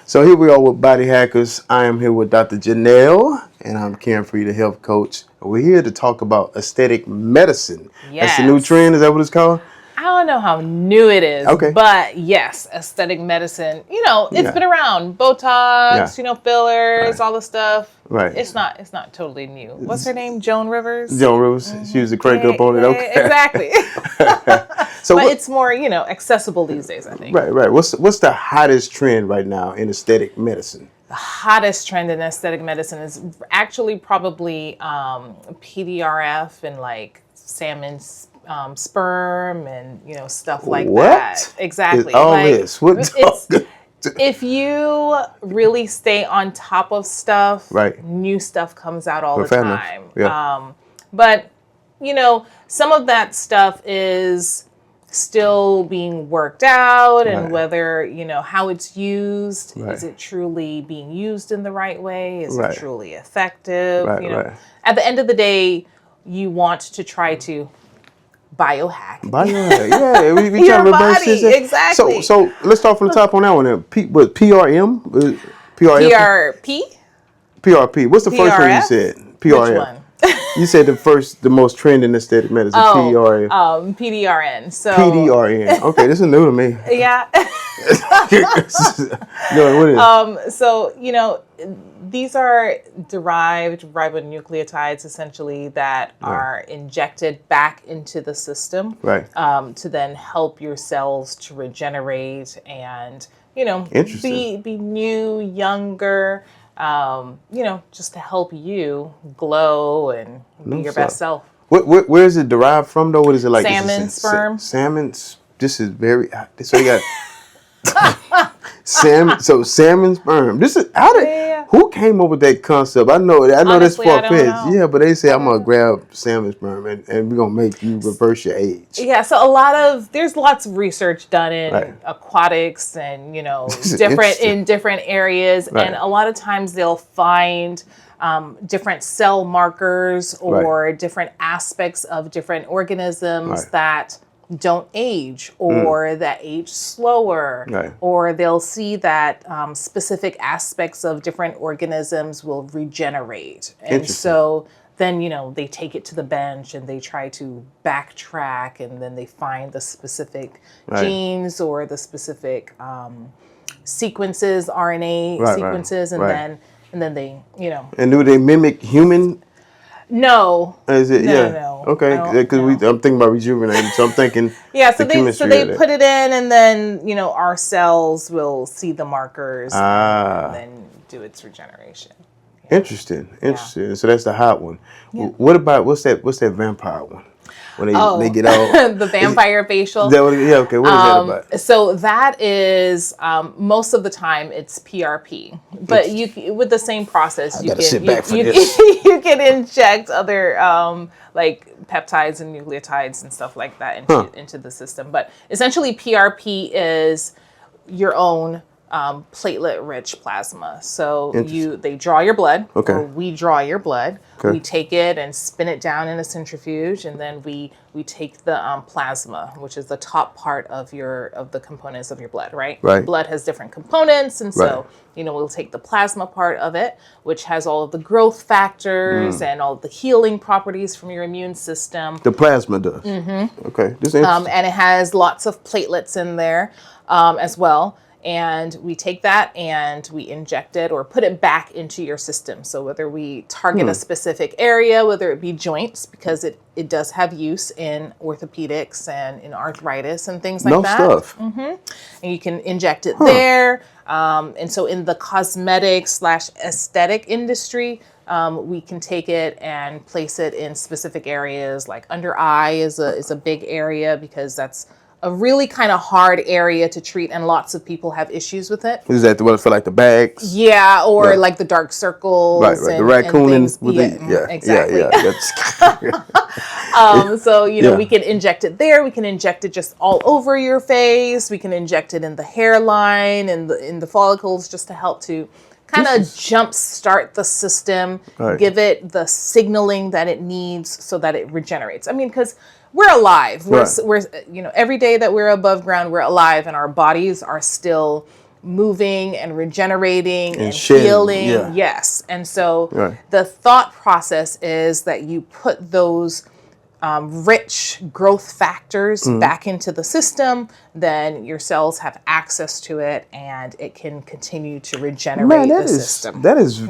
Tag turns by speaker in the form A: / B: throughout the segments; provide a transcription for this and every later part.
A: So here we are with Body Hackers. I am here with Dr. Janell, and I'm caring for you, the health coach. We're here to talk about aesthetic medicine.
B: Yes.
A: That's the new trend. Is that what it's called?
B: I don't know how new it is, but yes, aesthetic medicine. You know, it's been around. Botox, fillers, all the stuff.
A: Right.
B: It's not totally new. What's her name? Joan Rivers.
A: Joan Rivers. She used to crank up on it. Okay.
B: Exactly.
A: So
B: but it's more, accessible these days, I think.
A: Right. What's the hottest trend right now in aesthetic medicine?
B: The hottest trend in aesthetic medicine is actually probably PDRF and like salmon's sperm and stuff like that. Exactly.
A: All this.
B: If you really stay on top of stuff, new stuff comes out all the time.
A: Yeah.
B: But some of that stuff is still being worked out, and whether how it's used, is it truly being used in the right way? Is it truly effective? At the end of the day, you want to try to biohack.
A: Yeah, we try to reverse this.
B: Exactly.
A: So let's start from the top on that one. PRM? PRP. What's the first one you said? PRM.
B: Which one?
A: You said the most trending aesthetic medicine. PRM.
B: PDRN. So
A: PDRN. Okay, this is new to me.
B: Yeah.
A: What is?
B: So these are derived ribonucleotides, essentially, that are injected back into the system, to then help your cells to regenerate and be new, younger. Just to help you glow and be your best self.
A: Where is it derived from, though? What is it like?
B: Salmon sperm.
A: Salmon. This is very. So you got salmon. So salmon sperm. This is who came up with that concept? I know that's far-fetched. Yeah, but they say I'm gonna grab salmon sperm and we're gonna make you reverse your age.
B: Yeah, so there's lots of research done in aquatics and different areas, and a lot of times they'll find different cell markers or different aspects of different organisms that don't age or that age slower, or they'll see that specific aspects of different organisms will regenerate. And so then, they take it to the bench and they try to backtrack, and then they find the specific genes or the specific sequences, RNA sequences, and then they,
A: And do they mimic human?
B: No.
A: Is it?
B: No.
A: Okay, because I'm thinking about rejuvenating, so I'm thinking.
B: So they put it in, and then our cells will see the markers and then do its regeneration.
A: Yeah. Interesting. So that's the hot one. Yeah. What about what's that vampire one? When they get all
B: the vampire facial.
A: Okay. What is that about?
B: So that is most of the time it's PRP, but you with the same process you can inject other like peptides and nucleotides and stuff like that into the system. But essentially, PRP is your own platelet-rich plasma. So they draw your blood, or we draw your blood. Okay. We take it and spin it down in a centrifuge, and then we take the plasma, which is the top part of the components of your blood, right? Blood has different components, and so we'll take the plasma part of it, which has all of the growth factors and all of the healing properties from your immune system.
A: The plasma does. Mm-hmm. Okay, this is interesting.
B: And it has lots of platelets in there as well. And we take that and we inject it or put it back into your system. So whether we target a specific area, whether it be joints, because it does have use in orthopedics and in arthritis and things like that.
A: Stuff.
B: Mm-hmm. And you can inject it there. And so in the cosmetic/aesthetic industry, we can take it and place it in specific areas, like under eye is a big area, because that's a really kind of hard area to treat, and lots of people have issues with it.
A: Is that the one for like the bags?
B: Yeah, or like the dark circles.
A: Right. The raccooning.
B: Exactly. So, we can inject it there. We can inject it just all over your face. We can inject it in the hairline and in the follicles, just to help to kind of jumpstart the system, give it the signaling that it needs so that it regenerates. I mean, because we're alive. We're every day that we're above ground, we're alive, and our bodies are still moving and regenerating and
A: shedding,
B: healing.
A: yeah.
B: Yes. And so
A: Right.
B: the thought process is that you put those rich growth factors back into the system, then your cells have access to it and it can continue to regenerate the system.
A: That is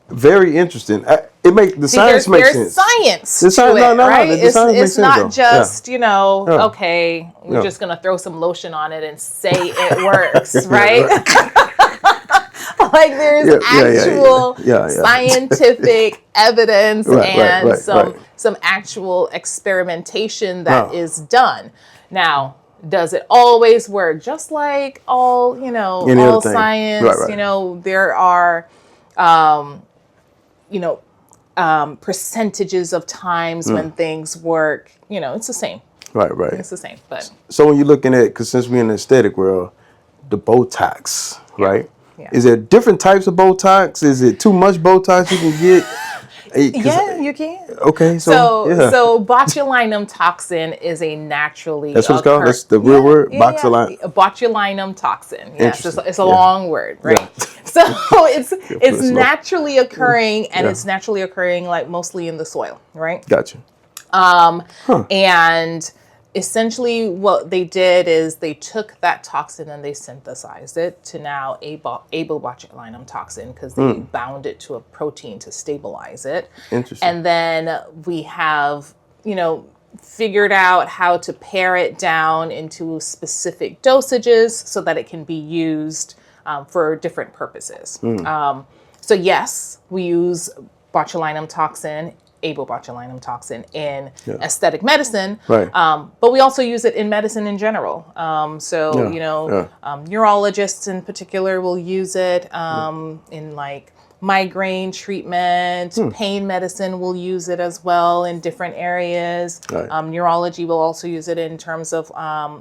A: very interesting. The science makes sense.
B: There's science
A: The science,
B: to it, right?
A: The science makes
B: It's not
A: sense,
B: just, okay, we're just going to throw some lotion on it and say it works, right? Like there's actual scientific evidence and some actual experimentation that is done. Now, does it always work? Just like all science, there are, percentages of times when things work, it's the same.
A: Right.
B: It's the same. But
A: so when you're looking at, because since we're in the aesthetic world, the Botox, right? Yeah. Is there different types of Botox? Is it too much Botox you can get?
B: Yeah, you can.
A: Okay,
B: so botulinum toxin is a naturally
A: that's what it's called. That's the real word.
B: Botulinum toxin. Yes, it's a long word, right? Yeah. So it's naturally occurring, and it's naturally occurring like mostly in the soil, right?
A: Gotcha.
B: And essentially what they did is they took that toxin and they synthesized it to now abobotulinum toxin because they bound it to a protein to stabilize it.
A: Interesting.
B: And then we have, figured out how to pare it down into specific dosages so that it can be used for different purposes. So yes, we use botulinum toxin, abobotulinum toxin in aesthetic medicine,
A: right.
B: But we also use it in medicine in general. Neurologists in particular will use it in like migraine treatment, pain medicine will use it as well in different areas. Right. Neurology will also use it in terms of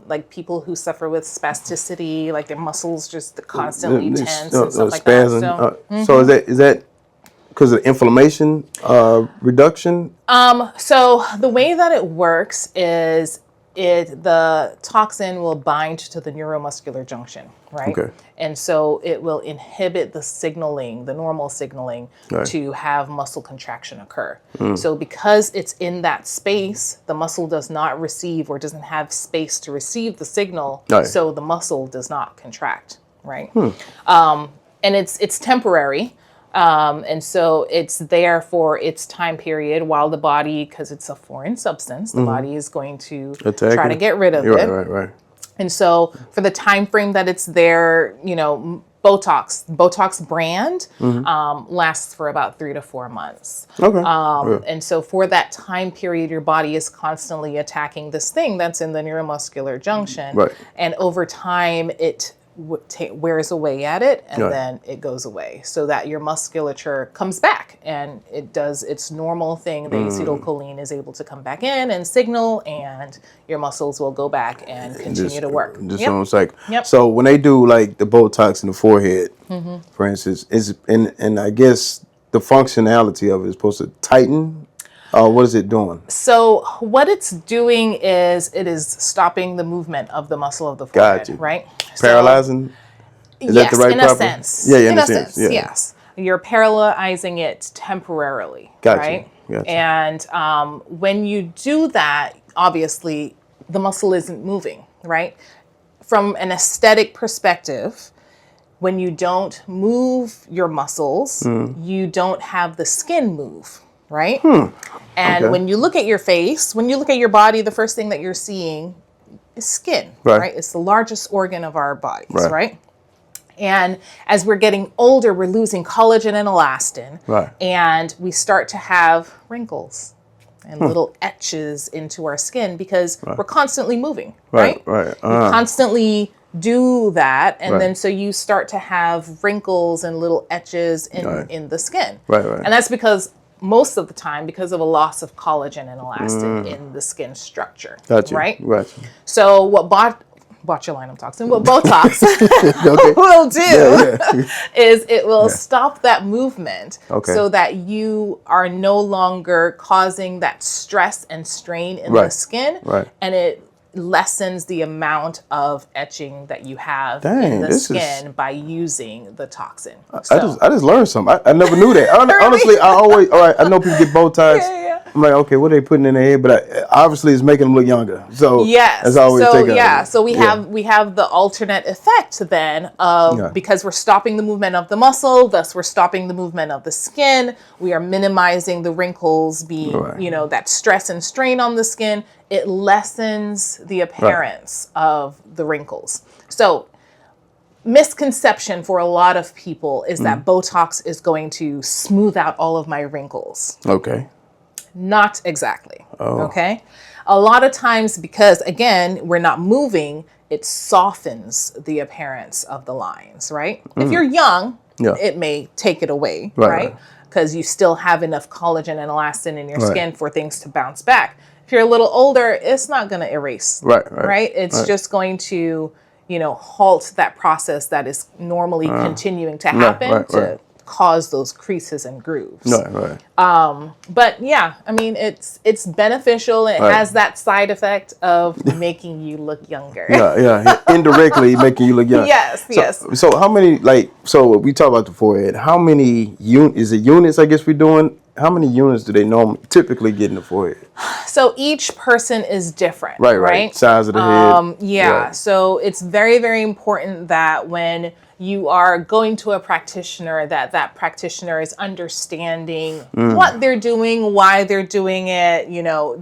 B: like people who suffer with spasticity, like their muscles just constantly tense and stuff like that.
A: So is that because of inflammation reduction?
B: So the way that it works is the toxin will bind to the neuromuscular junction, right? Okay. And so it will inhibit the signaling, the normal signaling, to have muscle contraction occur. So because it's in that space, the muscle does not receive or doesn't have space to receive the signal, so the muscle does not contract, right? And it's temporary. And so it's there for its time period while the body, because it's a foreign substance, the body is going to try to get rid of it. Right. And so for the time frame that it's there, Botox brand lasts for about 3 to 4 months. Okay. And so for that time period, your body is constantly attacking this thing that's in the neuromuscular junction. Right. And over time, it wears away at it, and then it goes away, so that your musculature comes back and it does its normal thing. The acetylcholine is able to come back in and signal, and your muscles will go back and continue to work.
A: Almost like so when they do like the Botox in the forehead, for instance, and I guess the functionality of it is supposed to tighten. What is it doing?
B: So what it's doing is it is stopping the movement of the muscle of the forehead, right?
A: Paralyzing? Is that the right
B: proper? Sense.
A: Yeah, in a sense.
B: Yes. You're paralyzing it temporarily, right? Gotcha. And when you do that, obviously the muscle isn't moving, right? From an aesthetic perspective, when you don't move your muscles, you don't have the skin move, right? And when you look at your face, when you look at your body, the first thing that you're seeing is skin, right? It's the largest organ of our bodies, right? And as we're getting older, we're losing collagen and elastin, and we start to have wrinkles and little etches into our skin because we're constantly moving, right? We constantly do that, and then so you start to have wrinkles and little etches in the skin. And that's because most of the time because of a loss of collagen and elastin in the skin structure, right? So what botulinum toxin, what Botox will do is it will stop that movement so that you are no longer causing that stress and strain in the skin, and it lessens the amount of etching that you have
A: Dang,
B: in the
A: this
B: skin by using the toxin.
A: I just learned something. I never knew that. Honestly, I know people get Botox.
B: Yeah.
A: I'm like, okay, what are they putting in their head? But obviously, it's making them look younger. So
B: Yes.
A: that's always
B: So we have the alternate effect then of because we're stopping the movement of the muscle, thus we're stopping the movement of the skin. We are minimizing the wrinkles being, that stress and strain on the skin. It lessens the appearance of the wrinkles. So misconception for a lot of people is that Botox is going to smooth out all of my wrinkles.
A: Okay.
B: Not exactly. Okay. A lot of times, because again, we're not moving, it softens the appearance of the lines, right? If you're young, it may take it away, right? Because you still have enough collagen and elastin in your skin for things to bounce back. If you're a little older, it's not going to erase, right? It's just going to, halt that process that is normally continuing to happen to cause those creases and grooves. But yeah, I mean, it's beneficial. It has that side effect of making you look younger.
A: Indirectly making you look younger.
B: Yes.
A: So how many, so we talk about the forehead. How many is it units, I guess we're doing? How many units do they typically get in the forehead?
B: So each person is different,
A: right? Size of the head.
B: So it's very, very important that when you are going to a practitioner, that practitioner is understanding what they're doing, why they're doing it,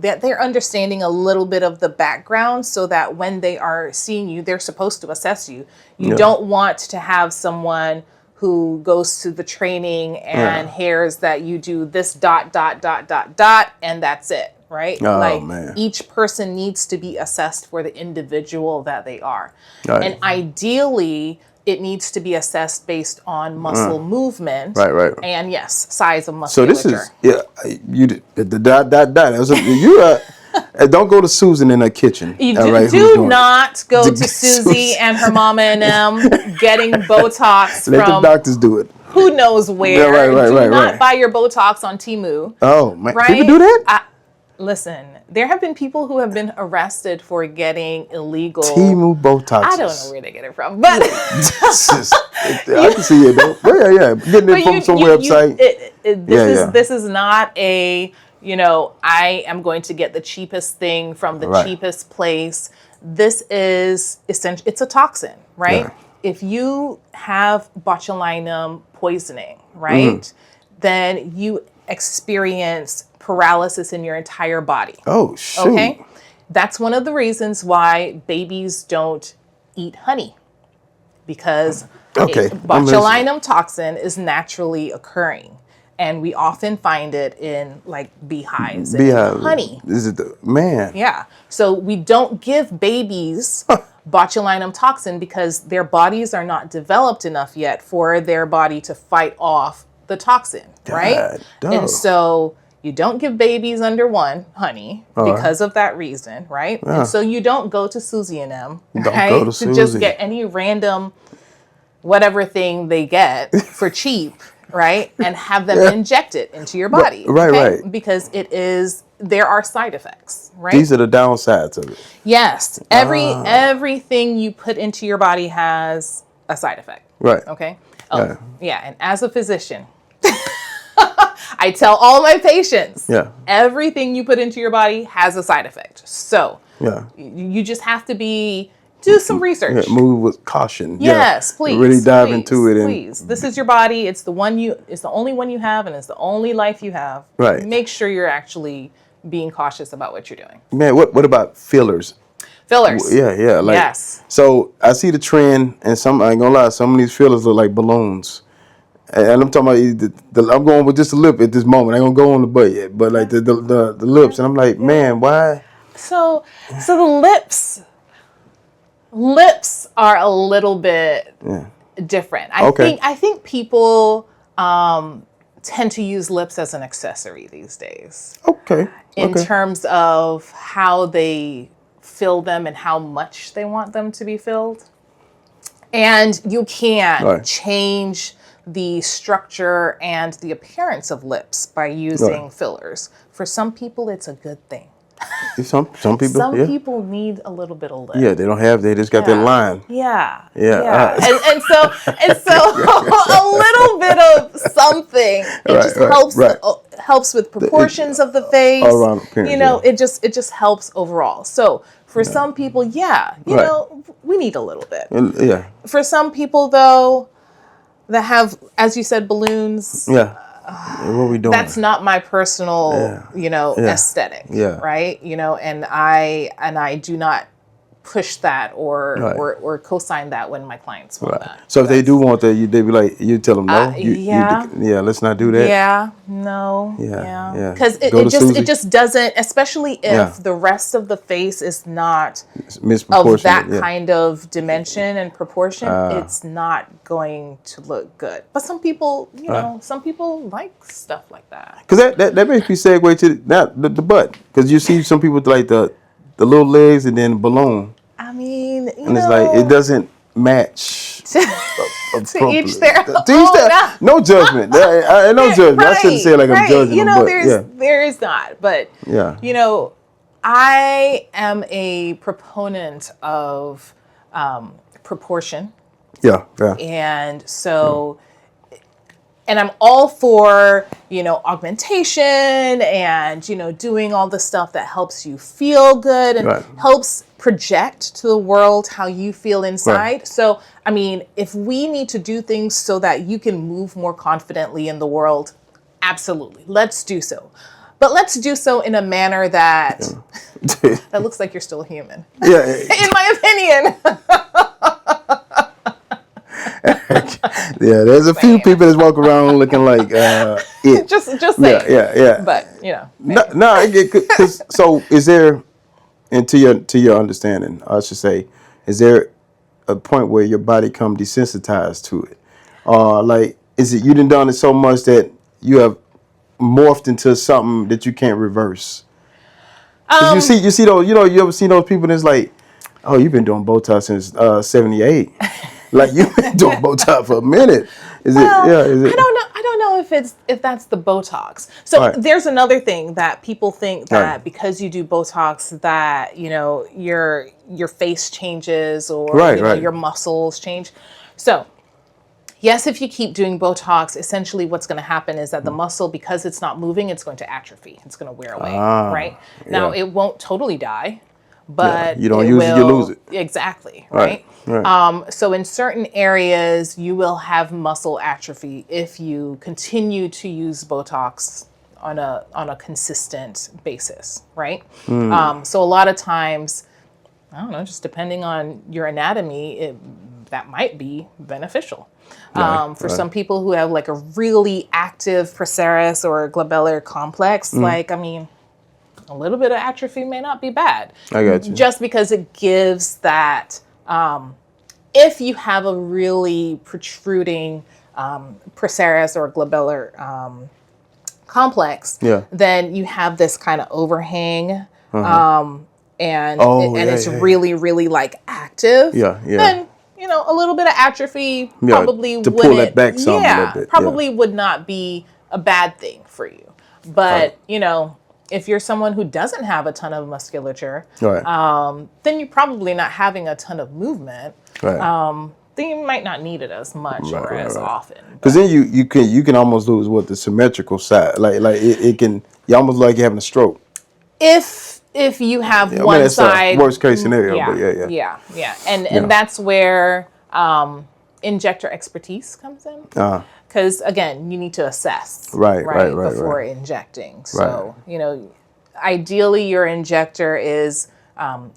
B: that they're understanding a little bit of the background so that when they are seeing you, they're supposed to assess you. You don't want to have someone who goes to the training and hears that you do this ... and that's it, right?
A: Man.
B: Each person needs to be assessed for the individual that they are. And ideally, it needs to be assessed based on muscle movement. And yes, size of musculature.
A: So this is, you did the ... don't go to Susan in her kitchen.
B: You do not go to Susie and her mama and them getting Botox
A: Let
B: from
A: the doctors do it.
B: Who knows where. Do not buy your Botox on Temu.
A: Oh, man.
B: Right?
A: People do that?
B: Listen, there have been people who have been arrested for getting illegal
A: Temu Botox.
B: I don't know where they get it from, but
A: I can see it though. Getting it from some website.
B: This is not a, I am going to get the cheapest thing from the cheapest place. This is essentially, it's a toxin, right? If you have botulinum poisoning, right, then you experience paralysis in your entire body.
A: Oh, shoot.
B: Okay? That's one of the reasons why babies don't eat honey, because botulinum toxin is naturally occurring. And we often find it in beehives and honey.
A: Is it man?
B: Yeah. So we don't give babies botulinum toxin because their bodies are not developed enough yet for their body to fight off the toxin, right? And so you don't give babies under 1 honey because of that reason, right? And so you don't go to Susie and them, to just get any random whatever thing they get for cheap, right? And have them inject it into your body.
A: Right.
B: Because there are side effects, right?
A: These are the downsides of it.
B: Yes. Everything you put into your body has a side effect.
A: Right.
B: Okay. And as a physician, I tell all my patients, everything you put into your body has a side effect. So you just have to do some research.
A: Move with caution.
B: Yes, please.
A: Really dive into it.
B: Please. This is your body. It's the only one you have, and it's the only life you have.
A: Right.
B: Make sure you're actually being cautious about what you're doing.
A: Man, what about fillers?
B: Fillers.
A: Yeah.
B: Yes.
A: So I see the trend, and I ain't gonna lie, some of these fillers look like balloons. And I'm talking about I'm going with just the lip at this moment. I ain't gonna go on the butt yet, but the lips, and I'm like, man, why?
B: So the lips are a little bit different. I think people tend to use lips as an accessory these days.
A: Okay.
B: In terms of how they fill them and how much they want them to be filled. And you can change the structure and the appearance of lips by using fillers. For some people, it's a good thing.
A: Some people,
B: Some people need a little bit of lift.
A: Yeah, they don't have. They just got that line.
B: Yeah.
A: Yeah.
B: And so a little bit of something. It helps with proportions of the face.
A: All around appearance,
B: it just helps overall. So for some people, you know, we need a little bit.
A: Yeah.
B: For some people though, that have, as you said, balloons.
A: Yeah. What are we doing?
B: That's not my personal, aesthetic.
A: Yeah.
B: Right. And I do not push that or co-sign that when my clients want that.
A: So if they do want that, they be like, you tell them no. Let's not do that.
B: Yeah, no.
A: Yeah.
B: Because it just doesn't, especially if the rest of the face is not of that kind of dimension and proportion, it's not going to look good. But some people, some people like stuff like that.
A: Because that makes me segue to the butt. Because you see some people like the little legs and then the balloon.
B: I mean,
A: and it's like it doesn't match.
B: To each their own.
A: No judgment. No judgment.
B: Right,
A: I shouldn't say like I'm judging them,
B: there is not. But I am a proponent of proportion.
A: Yeah.
B: And so. And I'm all for, augmentation and, doing all the stuff that helps you feel good and helps project to the world how you feel inside. Right. So, I mean, if we need to do things so that you can move more confidently in the world, absolutely. Let's do so. But let's do so in a manner that that looks like you're still human. Yeah. In my opinion.
A: There's a few people that's walk around looking like it.
B: Just saying.
A: Yeah.
B: But
A: so is there, and to your understanding, I should say, is there a point where your body come desensitized to it, like is it you done it so much that you have morphed into something that you can't reverse? You see those, you ever seen those people that's like, oh, you've been doing Botox since '78. Like you've been doing Botox for a minute. Is it?
B: I don't know if that's the Botox. So there's another thing that people think that because you do Botox that your face changes or your muscles change. So yes, if you keep doing Botox, essentially what's going to happen is that the muscle, because it's not moving, it's going to atrophy. It's going to wear away. Right now, it won't totally die. But
A: you don't use it, you lose it.
B: Exactly, right? So in certain areas, you will have muscle atrophy if you continue to use Botox on a consistent basis, right? So a lot of times, I don't know, just depending on your anatomy, that might be beneficial. For some people who have like a really active procerus or glabellar complex, a little bit of atrophy may not be bad.
A: I got you.
B: Just because it gives that, if you have a really protruding procerus or glabellar complex, then you have this kind of overhang, and it's really, really like active. Then a little bit of atrophy probably
A: to
B: wouldn't
A: pull that back some a little bit.
B: Probably would not be a bad thing for you. But if you're someone who doesn't have a ton of musculature, then you're probably not having a ton of movement. Then you might not need it as much or as often.
A: Because then you can almost lose the symmetrical side. Like it can, you almost like you're having a stroke.
B: If you have one side,
A: worst case scenario.
B: And that's where injector expertise comes in. Because again, you need to assess before injecting. So ideally, your injector is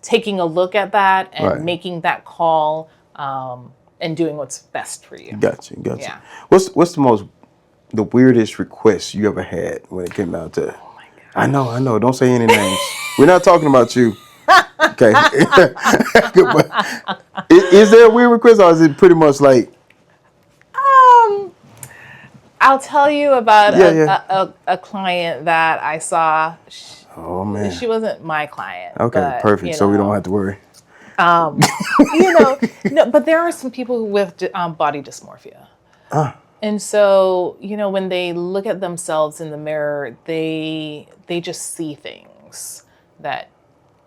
B: taking a look at that and making that call and doing what's best for you.
A: Gotcha. Yeah. What's the weirdest request you ever had when it came down to? Oh my God. I know. Don't say any names. We're not talking about you. Okay. Is there a weird request, or is it pretty much like?
B: I'll tell you about a client that I saw. Oh man, she wasn't my client.
A: Okay, but, perfect. So we don't have to worry.
B: No, but there are some people with body dysmorphia. And so, when they look at themselves in the mirror, they just see things that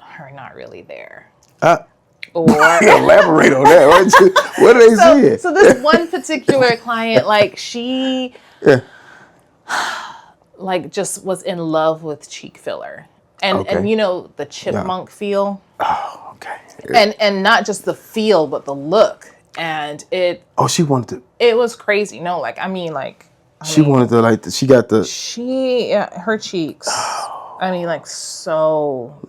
B: are not really there.
A: Or elaborate on that. What are they saying?
B: So this one particular client, like she, like just was in love with cheek filler, and the chipmunk feel.
A: Oh, okay.
B: And not just the feel, but the look, and it.
A: Oh, she wanted to.
B: It was crazy. No,
A: She wanted to she got the.
B: Her cheeks. I mean, like so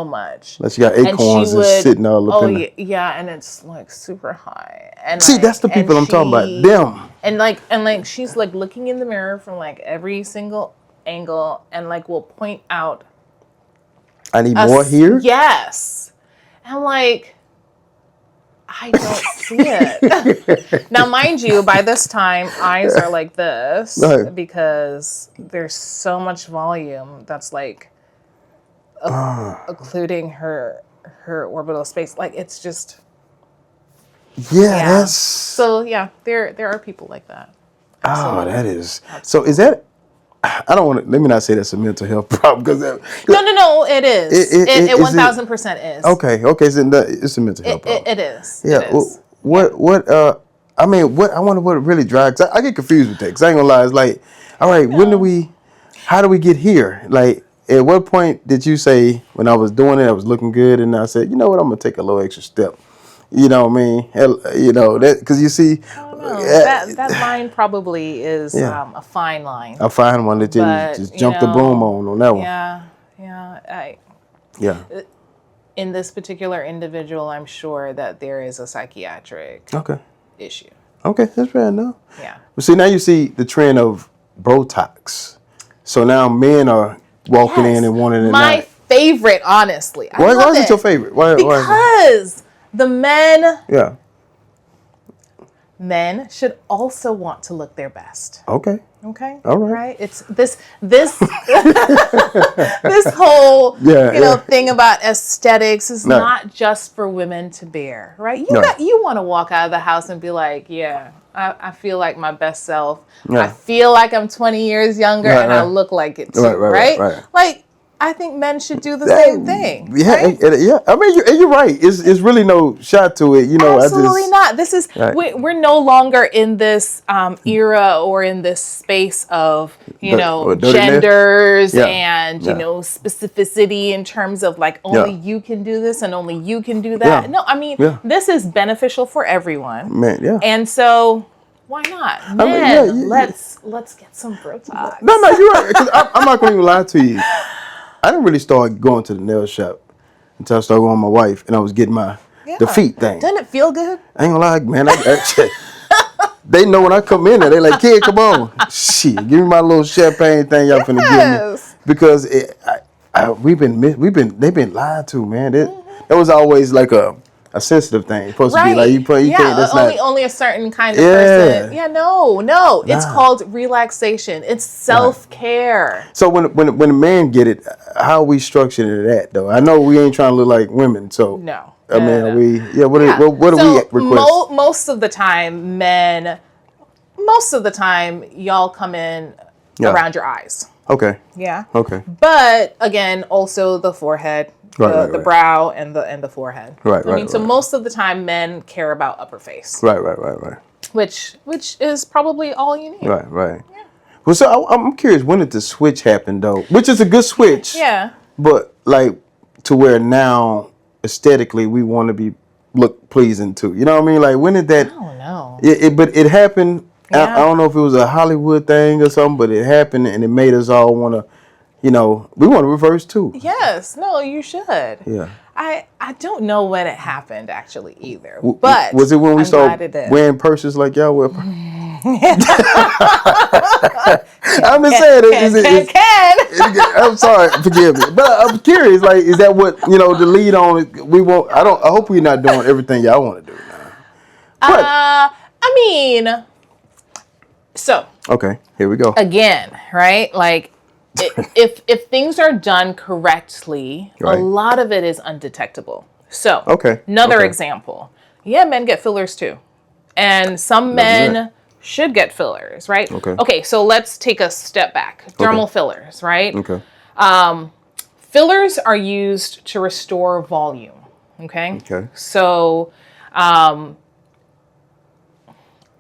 B: much.
A: Like she got acorns and sitting all up in there.
B: Yeah, and it's like super high. And
A: see, that's the people I'm talking about. Them.
B: And like she's like looking in the mirror from like every single angle, and like will point out.
A: I need more here.
B: Yes, and like. I don't see it. Now, mind you, by this time, eyes are like this because there's so much volume that's like occluding her orbital space. Like it's just
A: that's
B: so there are people like that. Absolutely.
A: Oh, that is so. Is that? I don't want to. Let me not say that's a mental health problem because
B: no, it is. It 1000% is.
A: Okay, so it's a mental health problem.
B: It is.
A: Yeah.
B: It is.
A: What? I mean, I wonder what it really drives. I get confused with that because I ain't gonna lie. It's like, all right, how do we get here? Like, at what point did you say when I was doing it, I was looking good, and I said, you know what, I'm gonna take a little extra step. You know what I mean? You know that because you see.
B: That line probably is a fine line.
A: A fine one that you just jump the broom on that one.
B: Yeah. In this particular individual, I'm sure that there is a psychiatric issue.
A: Okay, that's fair enough.
B: Yeah.
A: But see, now you see the trend of Botox. So now men are walking in and wanting it.
B: My favorite, honestly.
A: Why is it your favorite?
B: Because the men.
A: Yeah.
B: Men should also want to look their best.
A: Okay.
B: All right.
A: Right?
B: It's this this whole thing about aesthetics is not just for women to bear, right? You want to walk out of the house and be like, I feel like my best self. I feel like I'm 20 years younger and I look like it too, right? Like I think men should do the same thing.
A: Yeah,
B: right?
A: I mean, you're right. It's really no shot to it. You know,
B: absolutely not. This is we're no longer in this era or in this space of genders and specificity in terms of like only you can do this and only you can do that. No, I mean this is beneficial for everyone.
A: Man,
B: and so. Why not? Men, let's get some Botox.
A: No, you're right. 'Cause I'm not going to even lie to you. I didn't really start going to the nail shop until I started going with my wife, and I was getting the feet thing.
B: Doesn't it feel good?
A: I ain't gonna lie, man. They know when I come in there, they like, kid, come on, shit, give me my little champagne thing y'all finna give me because they've been lied to, man. That was always like a sensitive thing. It's supposed to be like you can't. That's
B: only a certain kind of person. Yeah, no. It's called relaxation. It's self-care.
A: So when a man get it, how are we structuring it though? I know we ain't trying to look like women, so
B: no.
A: I mean, are we? Yeah. What do we request?
B: Most of the time, men. Most of the time, y'all come in around your eyes.
A: Okay.
B: Yeah.
A: Okay.
B: But again, also the forehead. The brow and the forehead. So most of the time, men care about upper face.
A: Right.
B: Which is probably all you need.
A: Right. Yeah. Well, so I'm curious, when did the switch happen though? Which is a good switch.
B: Yeah.
A: But like to where now aesthetically we want to look pleasing too. You know what I mean? Like when did that?
B: I don't know.
A: But it happened.
B: Yeah.
A: I don't know if it was a Hollywood thing or something, but it happened and it made us all want to. We want to reverse too.
B: Yes. No, you should.
A: Yeah.
B: I don't know when it happened actually either. But
A: was it when we started wearing purses like y'all wear? I'm just saying. I'm sorry, forgive me, but I'm curious. Like, is that what the lead on? We won't. I hope we're not doing everything y'all want to do now. But,
B: I mean, so.
A: Okay, here we go.
B: Again, right? Like. If things are done correctly, a lot of it is undetectable. So, another example. Yeah, men get fillers too. And some men should get fillers, right? Okay, so let's take a step back. Dermal fillers, right?
A: Okay.
B: Fillers are used to restore volume. Okay.
A: Okay.
B: So, I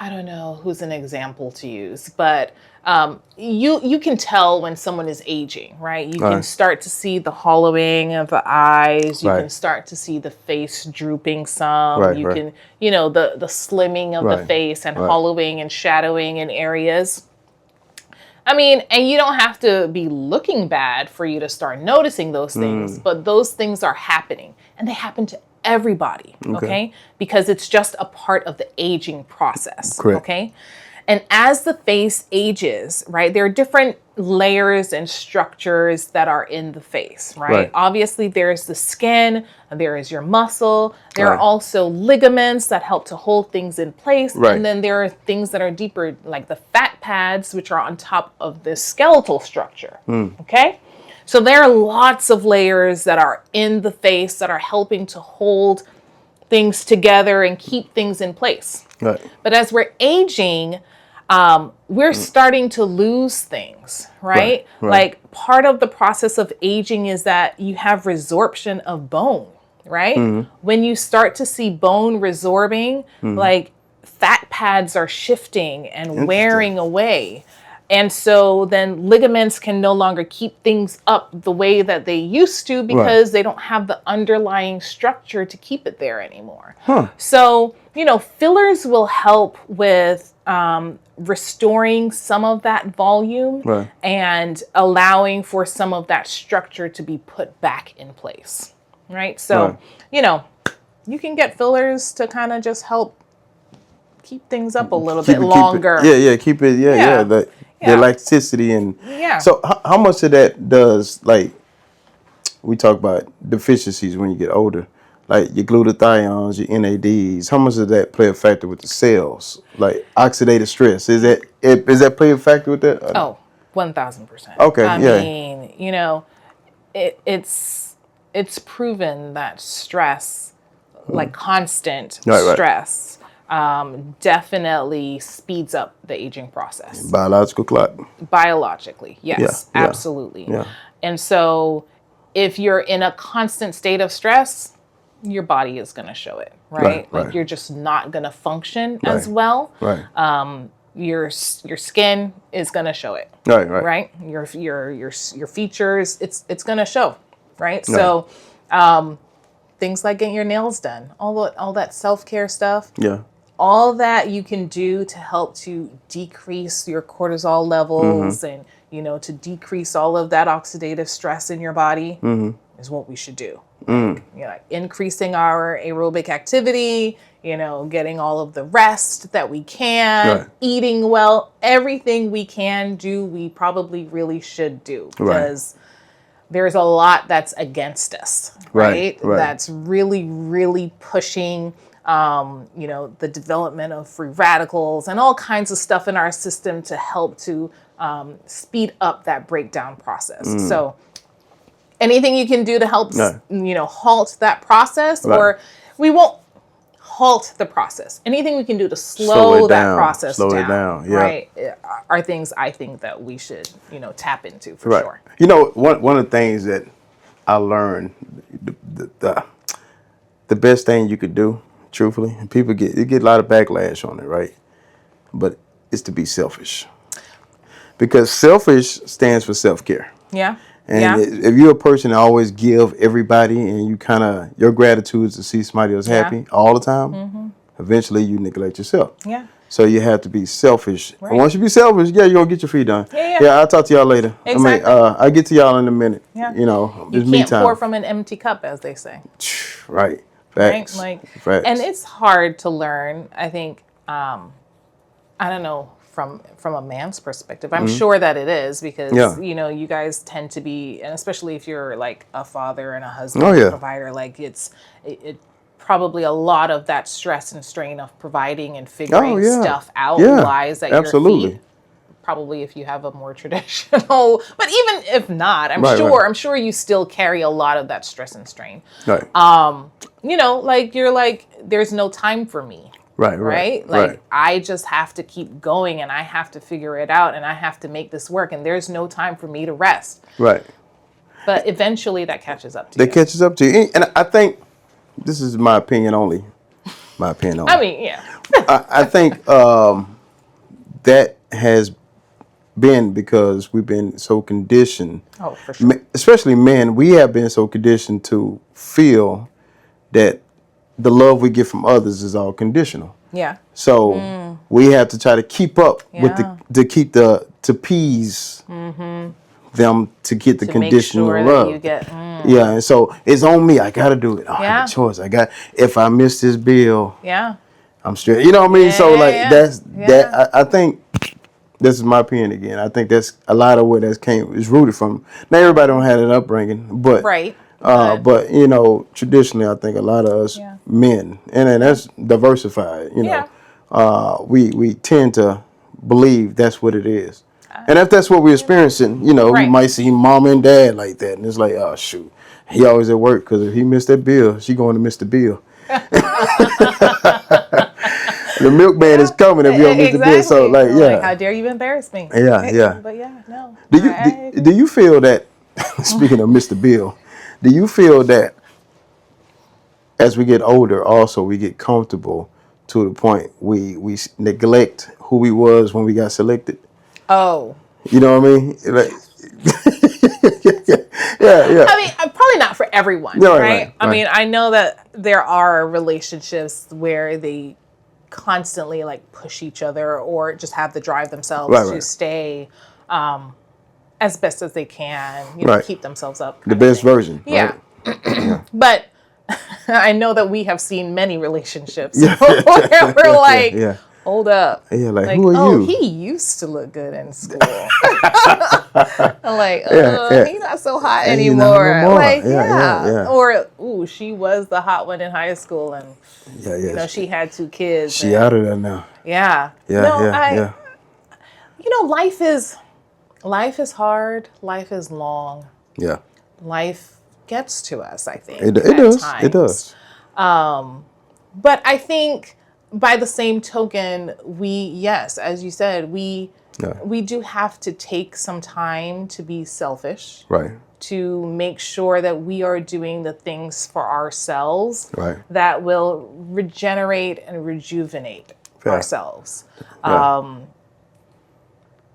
B: don't know who's an example to use, but you can tell when someone is aging, right? You can start to see the hollowing of the eyes. You can start to see the face drooping some. You can, the slimming of the face and hollowing and shadowing in areas. I mean, and you don't have to be looking bad for you to start noticing those things, but those things are happening, and they happen to everybody, okay? Because it's just a part of the aging process, okay? And as the face ages, right, there are different layers and structures that are in the face, right? Obviously, there's the skin, there is your muscle, there are also ligaments that help to hold things in place, and then there are things that are deeper, like the fat pads, which are on top of the skeletal structure, okay? So there are lots of layers that are in the face that are helping to hold things together and keep things in place. But as we're aging, we're starting to lose things, right? Like part of the process of aging is that you have resorption of bone, right? When you start to see bone resorbing, like fat pads are shifting and wearing away. And so then ligaments can no longer keep things up the way that they used to because they don't have the underlying structure to keep it there anymore. So, fillers will help with restoring some of that volume and allowing for some of that structure to be put back in place, right? So, you can get fillers to kind of just help keep things up a little bit longer.
A: Keep it, the elasticity and so how much of that does, like, we talk about deficiencies when you get older, like your glutathiones, your NADs, how much does that play a factor with the cells, like oxidative stress? Is that play a factor with that?
B: Oh, 1,000%.
A: Okay.
B: I mean, it's proven that stress, like constant stress, definitely speeds up the aging process.
A: Biological clock.
B: Biologically, yes, absolutely. And so if you're in a constant state of stress, your body is going to show it, right? Like you're just not going to function as well. Your skin is going to show it. Right. Your features, it's going to show, right? So things like getting your nails done, all that self-care stuff. All that you can do to help to decrease your cortisol levels and, to decrease all of that oxidative stress in your body is what we should do. Like increasing our aerobic activity, getting all of the rest that we can, eating well, everything we can do, we probably really should do because there's a lot that's against us, right? That's really, really pushing the development of free radicals and all kinds of stuff in our system to help to speed up that breakdown process. So anything you can do to help, halt that process, or we won't halt the process. Anything we can do to slow that process down, right, are things I think that we should, tap into for sure.
A: One of the things that I learned, the best thing you could do, truthfully, and people get a lot of backlash on it, right? But it's to be selfish, because selfish stands for self-care. And if you're a person that always give everybody, and you your gratitude is to see somebody else happy all the time, eventually you neglect yourself. So you have to be selfish. And once you be selfish, you're gonna get your feet done. I'll talk to y'all later.
B: Exactly.
A: I'll get to y'all in a minute.
B: You can't pour from an empty cup, as they say.
A: Right. Facts.
B: Facts. And it's hard to learn, I think, I don't know, from a man's perspective. I'm sure that it is, because, you guys tend to be, and especially if you're like a father and a husband and a provider, like it probably a lot of that stress and strain of providing and figuring stuff out lies at your feet. Probably if you have a more traditional, but even if not, I'm sure you still carry a lot of that stress and strain. Like you're like, there's no time for me. Like I just have to keep going, and I have to figure it out, and I have to make this work, and there's no time for me to rest. But eventually that catches up to
A: That
B: you.
A: catches up to you. And I think this is my opinion only. My opinion only.
B: I mean, yeah.
A: I think that has been because we've been so conditioned.
B: Oh, for sure.
A: Especially men, we have been so conditioned to feel that the love we get from others is all conditional.
B: Yeah.
A: So we have to try to keep up with
B: Yeah.
A: to appease them to get the
B: To make
A: conditional
B: sure
A: love.
B: that you get.
A: Yeah, and so it's on me. I gotta do it. I
B: Yeah.
A: have a choice. If I miss this bill,
B: Yeah.
A: I'm straight. You know what I mean?
B: Yeah,
A: So like
B: yeah,
A: that's
B: yeah.
A: that. I think this is my opinion again. I think that's a lot of where that is rooted from. Not everybody don't have that upbringing, but
B: Right.
A: but you know, traditionally, I think a lot of us
B: Yeah.
A: men, and then that's diversified. You know,
B: Yeah.
A: we tend to believe that's what it is, and if that's what we're experiencing, you know, we
B: Right.
A: might see mom and dad like that, and it's like, oh shoot, he always at work because if he missed that bill, she going to miss the bill. The milkman is coming if you don't miss the bill. So like, yeah,
B: how dare you embarrass me?
A: Yeah, yeah.
B: But yeah, no.
A: Do you feel that? Speaking of Mr. Bill, do you feel that as we get older, also we get comfortable to the point we neglect who we was when we got selected?
B: Oh.
A: You know what I mean? Like, yeah.
B: I mean, probably not for everyone,
A: Yeah,
B: right?
A: right.
B: I mean, I know that there are relationships where they constantly like push each other or just have the drive themselves to stay as best as they can, you know, keep themselves up.
A: The best version.
B: Yeah.
A: Right?
B: But I know that we have seen many relationships where we're like, hold up.
A: Yeah, like who are you?
B: He used to look good in school. I'm like, he's not so hot anymore.
A: No more.
B: Like,
A: yeah.
B: Or, ooh, she was the hot one in high school and,
A: yeah.
B: you know, she had 2 kids.
A: She out of there now.
B: Yeah.
A: Yeah.
B: You know, life is hard. Life is long.
A: Yeah.
B: Life gets to us, I think.
A: It does.
B: Times.
A: It does.
B: But I think by the same token, as you said, we do have to take some time to be selfish.
A: Right.
B: To make sure that we are doing the things for ourselves that will regenerate and rejuvenate ourselves.
A: Yeah.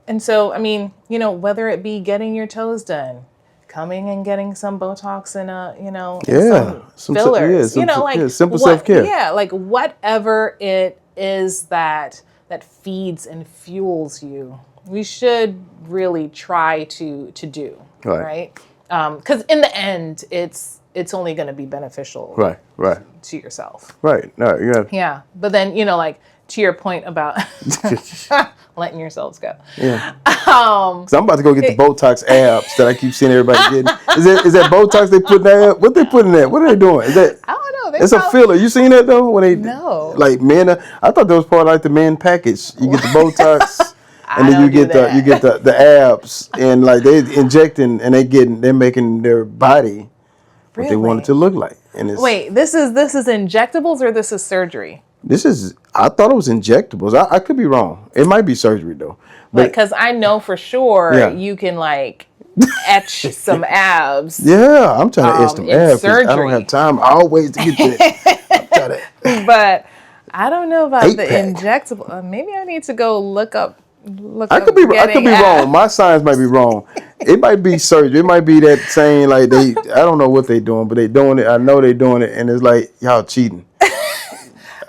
B: And so, I mean, you know, whether it be getting your toes done, coming and getting some Botox and some fillers,
A: simple self-care.
B: Yeah, like whatever it is that feeds and fuels you, we should really try to do, right? Because in the end, it's only going to be beneficial,
A: right,
B: to yourself,
A: right. No,
B: yeah. But then, you know, like to your point about letting yourselves go.
A: Yeah. Cause I'm about to go get the Botox abs that I keep seeing everybody getting. Is that Botox they put in that? What they putting in that? What are they doing? Is that?
B: I don't know.
A: It's a filler. You seen that though? When they like men, I thought that was part of like the men package. You get the Botox. And then you get the abs, and like they injecting and they're making their body what they want it to look like. And it's,
B: wait, this is injectables or this is surgery?
A: I thought it was injectables. I could be wrong. It might be surgery though.
B: But because I know for sure you can like etch some abs.
A: Yeah, I'm trying to etch some abs.
B: Surgery.
A: I don't have time always to get that.
B: But I don't know about the injectable. Maybe I need to go look up.
A: I could be wrong. My science might be wrong. It might be surgery. It might be that saying like I don't know what they doing, but they doing it. I know they doing it, and it's like y'all cheating.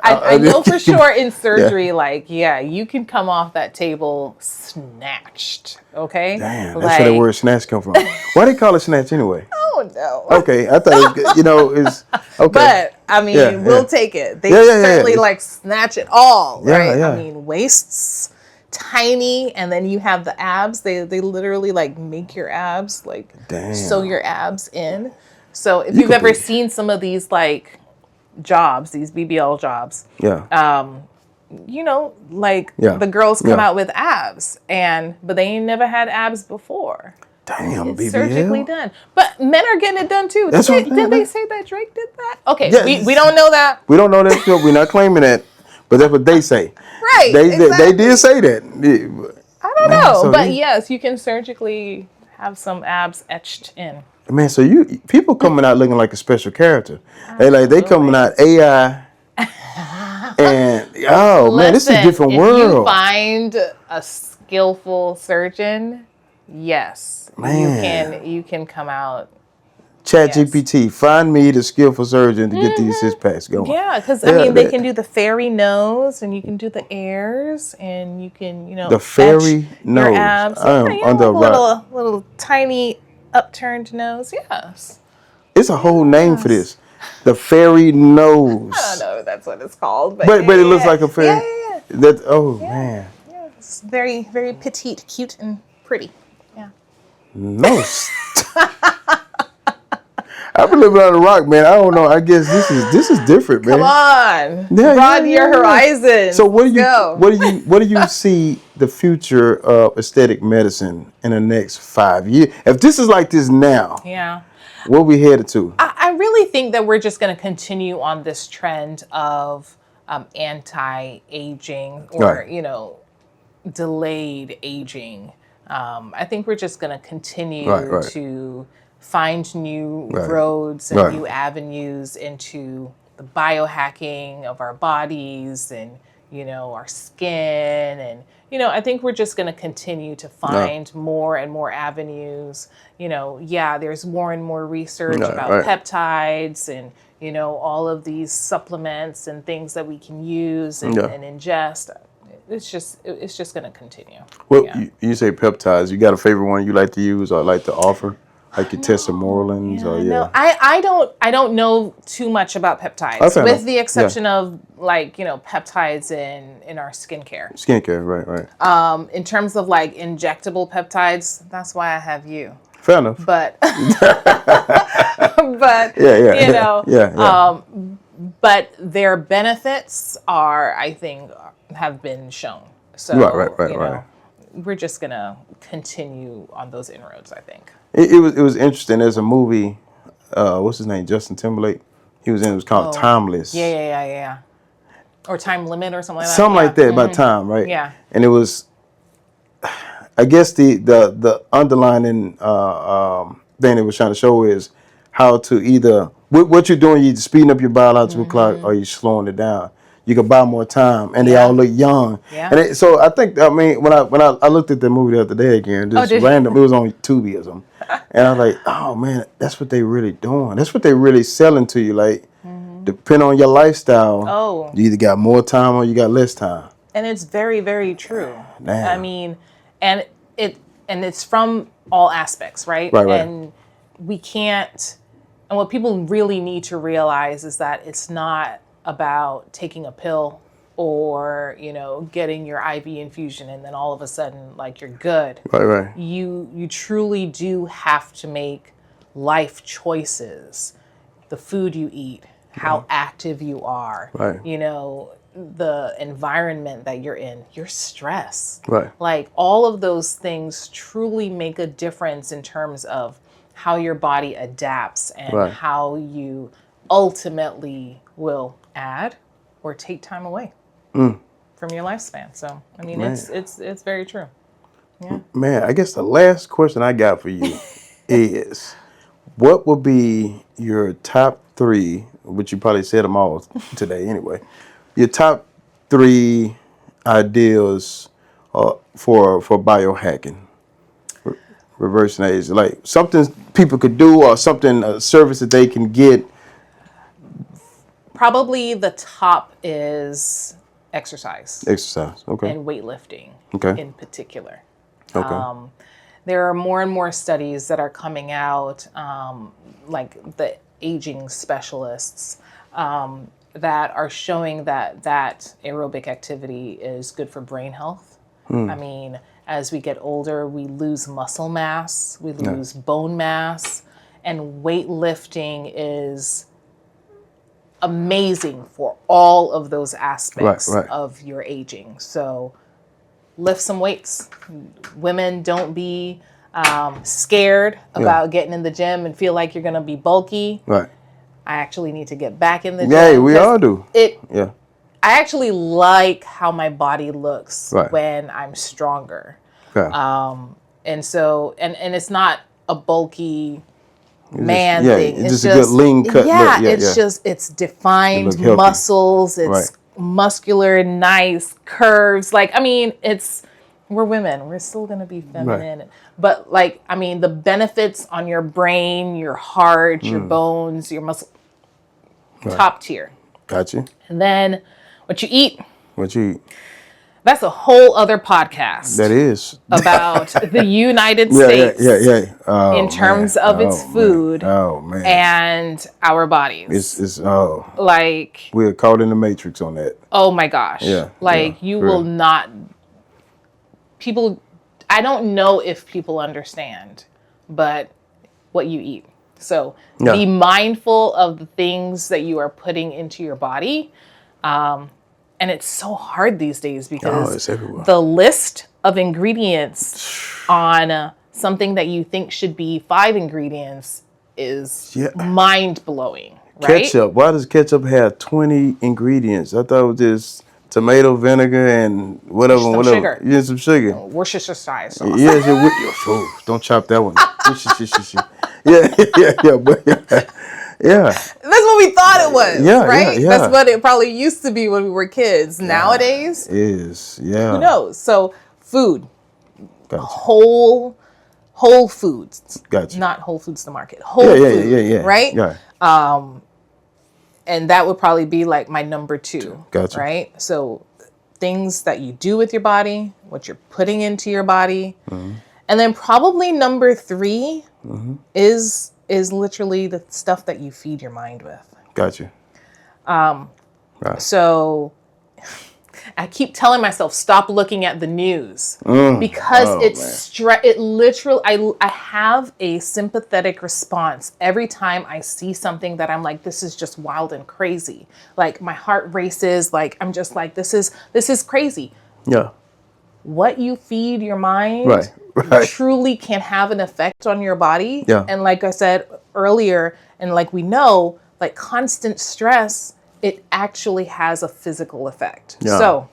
B: I know for sure in surgery, you can come off that table snatched. Okay.
A: Damn, that's where the word snatch come from. Why they call it snatch anyway?
B: Oh no.
A: Okay, I thought it's okay.
B: But I mean, we'll take it. They certainly like snatch it all, right?
A: Yeah.
B: I mean, waists tiny, and then you have the abs. They literally like make your abs like sew your abs in. So if you've ever seen some of these like jobs, these BBL jobs, you know, like the girls come out with abs, but they ain't never had abs before.
A: Damn,
B: it's
A: BBL?
B: Surgically done. But men are getting it done too. Did they say that Drake did that? Okay, we don't know that.
A: We don't know that. We're not claiming that, but that's what they say.
B: Right.
A: They did say that.
B: I don't know, but yes, you can surgically have some abs etched in.
A: Man, so people coming out looking like a special character. They coming out AI and oh man, this is a different
B: if
A: world.
B: If you find a skillful surgeon, yes,
A: Man.
B: you can come out.
A: Chat GPT, find me the skillful surgeon to get these 6-packs going.
B: Yeah, because I mean, they can do the fairy nose, and you can do the airs, and you can,
A: the fairy nose.
B: Your abs.
A: Under a
B: little tiny upturned nose. Yes.
A: It's a whole name for this. The fairy nose.
B: I don't know if that's what it's called, but
A: it looks like a fairy.
B: Yeah.
A: Man.
B: Yeah, it's very, very petite, cute, and pretty. Yeah.
A: No. I've been living on a rock, man. I don't know. I guess this is different, man.
B: Come on, broaden your horizons.
A: So what do you see the future of aesthetic medicine in the next 5 years? If this is like this now, where we headed to?
B: I really think that we're just going to continue on this trend of anti-aging or delayed aging. I think we're just going to continue to find new roads and new avenues into the biohacking of our bodies and, our skin. And, I think we're just going to continue to find more and more avenues. There's more and more research about peptides and, all of these supplements and things that we can use and ingest. It's just going to continue.
A: Well, you say peptides. You got a favorite one you like to use or like to offer? Like your tesamorelins
B: No, I don't know too much about peptides, with the exception of peptides in our skincare.
A: Right.
B: In terms of like injectable peptides, that's why I have you.
A: Fair enough.
B: But but their benefits I think have been shown. So
A: right.
B: We're just gonna continue on those inroads, I think.
A: It was interesting. There's a movie, what's his name? Justin Timberlake. He was in. It was called Timeless.
B: Yeah. Or Time Limit or something like that.
A: Something like that about time, right?
B: Yeah.
A: And it was, I guess the underlining thing it was trying to show is how to either what you're doing. You're speeding up your biological clock, or you're slowing it down. You can buy more time, and they all look young.
B: Yeah.
A: And so I think, when I looked at the movie the other day again, just random, it was on Tubi or something, and I was like, oh man, that's what they really doing. That's what they really selling to you. Like, depending on your lifestyle, you either got more time or you got less time.
B: And it's very, very true.
A: Damn.
B: I mean, and it's from all aspects, right?
A: Right.
B: And we can't. And what people really need to realize is that it's not about taking a pill or getting your IV infusion and then all of a sudden like you're good.
A: Right.
B: You truly do have to make life choices. The food you eat, how active you are, the environment that you're in, your stress.
A: Right.
B: Like all of those things truly make a difference in terms of how your body adapts and how you ultimately will add or take time away from your lifespan. So, I mean, it's very true. Yeah. Man,
A: I guess the last question I got for you is, what would be your top 3, which you probably said them all today anyway, your top 3 ideas for biohacking, reversing age, like something people could do or something, a service that they can get?
B: Probably the top is exercise.
A: Okay.
B: And weightlifting, in particular.
A: Okay.
B: There are more and more studies that are coming out, like the aging specialists, that are showing that aerobic activity is good for brain health. I mean, as we get older, we lose muscle mass, we lose bone mass, and weightlifting is amazing for all of those aspects of your aging. So lift some weights. Women, don't be scared about getting in the gym and feel like you're going to be bulky.
A: Right.
B: I actually need to get back in the gym.
A: Yeah, we all do.
B: I actually like how my body looks when I'm stronger.
A: Okay.
B: And so, and it's not a bulky man
A: just,
B: thing.
A: It's just a good lean cut look. Yeah,
B: It's just, it's defined
A: It look
B: muscles. It's
A: right.
B: muscular, nice curves. Like, I mean, we're women. We're still going to be feminine.
A: Right.
B: But like, I mean, the benefits on your brain, your heart, your bones, your muscle, top tier.
A: Gotcha.
B: And then what you eat.
A: What you eat?
B: That's a whole other podcast.
A: That is.
B: About the United States.
A: Oh,
B: in terms of its food.
A: Man. Oh, man.
B: And our bodies.
A: It's
B: like,
A: we're caught in the matrix on that.
B: Oh my gosh.
A: Yeah.
B: Like, you will not, people, I don't know if people understand, but what you eat. So be mindful of the things that you are putting into your body. And it's so hard these days because the list of ingredients on something that you think should be 5 ingredients is mind-blowing, right?
A: Ketchup. Why does ketchup have 20 ingredients? I thought it was just tomato, vinegar, and whatever.
B: Sugar.
A: Yeah, some sugar.
B: Worcestershire sauce.
A: Yes, don't chop that one. Yeah.
B: That's what we thought it was, right?
A: Yeah.
B: That's what it probably used to be when we were kids. Nowadays,
A: who
B: knows? So food,
A: gotcha.
B: whole foods,
A: gotcha.
B: Not Whole Foods the market, whole food, right?
A: Yeah.
B: And that would probably be like my number 2,
A: gotcha.
B: Right? So things that you do with your body, what you're putting into your body, and then probably number 3 is literally the stuff that you feed your mind with.
A: Gotcha.
B: So I keep telling myself, stop looking at the news because it literally, I have a sympathetic response every time I see something that I'm like, this is just wild and crazy. Like my heart races. Like, I'm just like, this is crazy.
A: Yeah.
B: What you feed your mind truly can have an effect on your body.
A: Yeah.
B: And like I said earlier, and like we know, like constant stress, it actually has a physical effect. Yeah. So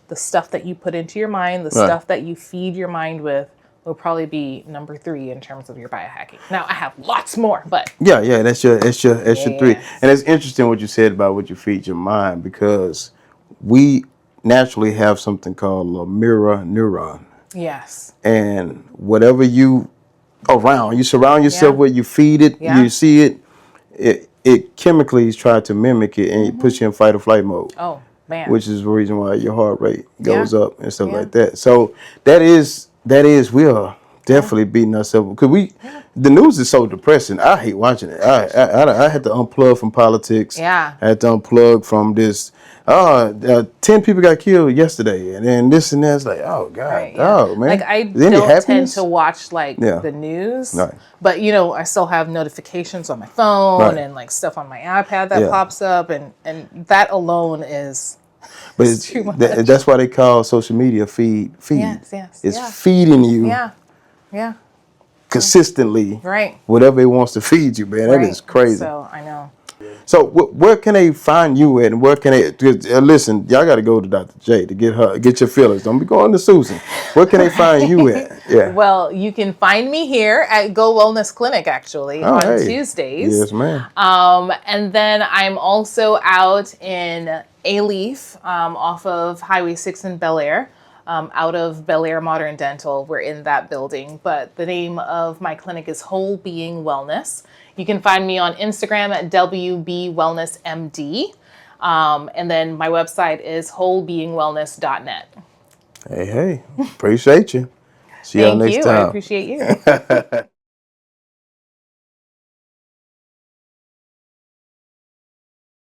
B: the stuff that you put into your mind, the stuff that you feed your mind with will probably be number 3 in terms of your biohacking. Now I have lots more, but
A: that's your 3. And it's interesting what you said about what you feed your mind, because we naturally have something called a mirror neuron.
B: Yes.
A: And whatever you surround yourself with, you feed it, you see it chemically tries to mimic it, and it puts you in fight or flight mode.
B: Oh, man.
A: Which is the reason why your heart rate goes up and stuff like that. So that is we are definitely beating ourselves, because the news is so depressing. I hate watching it. I had to unplug from politics.
B: Yeah.
A: I had to unplug from this. 10 people got killed yesterday, and then this and that. It's like, oh God, man.
B: Like I don't tend to watch like the news, but I still have notifications on my phone and like stuff on my iPad that pops up, and that alone is.
A: But too much. That's why they call social media feed.
B: Yes.
A: It's feeding you.
B: Yeah.
A: Consistently.
B: Right.
A: Whatever it wants to feed you, man. That is crazy.
B: So I know.
A: So where can they find you at, and where can they listen? Y'all got to go to Dr. J to get your feelings. Don't be going to Susan. Where can they find you at? Yeah.
B: Well, you can find me here at Go Wellness Clinic actually on Tuesdays.
A: Yes, ma'am.
B: And then I'm also out in A-Leaf off of Highway 6 in Bel Air. Out of Bel Air Modern Dental. We're in that building, but the name of my clinic is Whole Being Wellness. You can find me on Instagram at WBWellnessMD. And then my website is wholebeingwellness.net.
A: Hey, appreciate you. See y'all next time.
B: Thank you. I appreciate you.